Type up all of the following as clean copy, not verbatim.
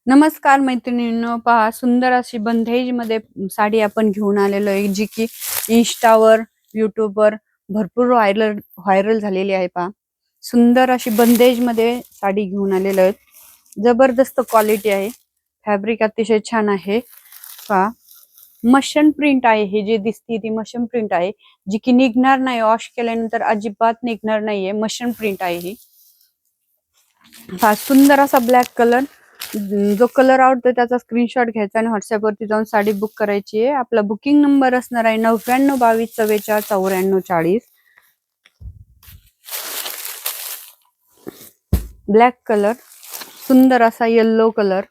नमस्कार मैत्रिणींनो, पहा सुंदर अशी बंधेज मध्ये साडी आपण घेऊन आलेलो आहे, जी की इंस्टावर युट्यूबवर भरपूर व्हायरल झालेली आहे। पहा सुंदर अशी बंधेज मध्ये साडी घेऊन आलेलो आहे। जबरदस्त क्वालिटी आहे, फॅब्रिक अतिशय छान आहे। पहा मशीन प्रिंट आहे, हे जे दिसते ती मशीन प्रिंट आहे, जी की निघणार नाही, वॉश केल्यानंतर अजिबात निघणार नाहीये। मशीन प्रिंट आहे ही। पहा सुंदर असा ब्लॅक कलर, जो कलर आवडतो त्याचा स्क्रीनशॉट घ्यायचा आणि व्हॉट्सअप वरती जाऊन साडी बुक करायची आहे। आपला बुकिंग नंबर असणार आहे 9922449440। ब्लॅक कलर, सुंदर असा येल्लो कलर,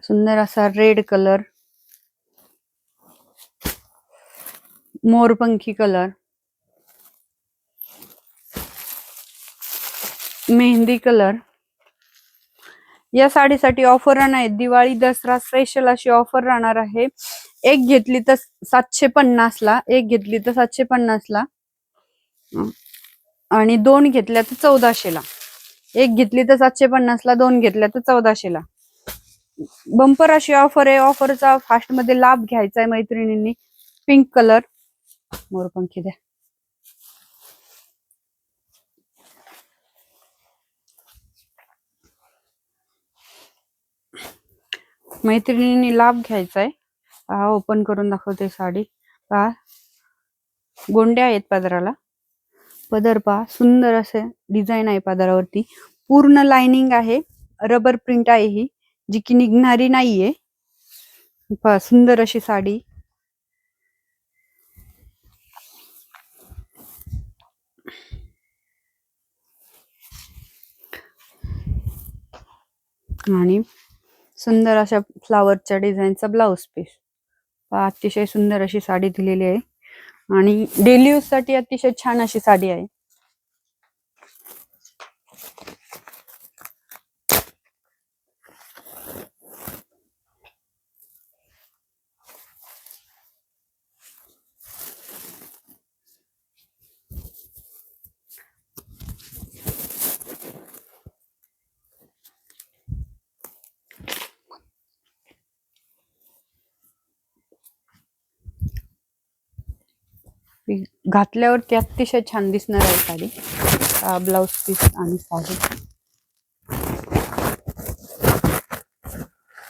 सुंदर असा रेड कलर, मोरपंखी कलर, मेहंदी कलर। या साडीसाठी ऑफर नाही, दिवाळी दसरा स्पेशल अशी ऑफर राहणार आहे। एक घेतली तर 750 ला, एक घेतली तर 750 ला, आणि दोन घेतल्या तर 1400 ला। एक घेतली तर 750 ला, दोन घेतल्या तर 1400 ला। बंपर अशी ऑफर आहे। ऑफरचा फास्ट मध्ये लाभ घ्यायचा आहे मैत्रिणींनी। पिंक कलर, मोरपंखी द्या। मैत्रिणींनी लाभ घ्यायचा आहे। पहा ओपन करून दाखवते साडी। पहा गोंड्या आहेत पदराला, पदर पहा सुंदर असे डिझाईन आहे पदरावरती। पूर्ण लाइनिंग आहे, रबर प्रिंट आहे ही, जी की निघणारी नाहीये। पहा सुंदर अशी साडी। आणि सुंदर अशा फ्लावरच्या डिझाईनचा ब्लाउज पीस। पहा अतिशय सुंदर अशी साडी दिलेली आहे आणि डेली यूज साठी अतिशय छान अशी साडी आहे। घातल्यावरती अतिशय छान दिसणार आहे साडी। ब्लाउज पीस आणि साडी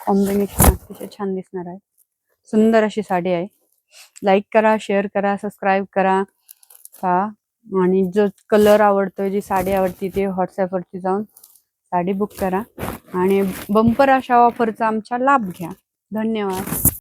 कॉम्बिनेशन अतिशय छान दिसणार आहे। सुंदर अशी साडी आहे। लाईक करा, शेअर करा, सबस्क्राईब करा। आणि जो कलर आवडतो, जी साडी आवडती, ते व्हॉट्सअप वरती जाऊन साडी बुक करा आणि बंपर अशा ऑफरचा आमचा लाभ घ्या। धन्यवाद।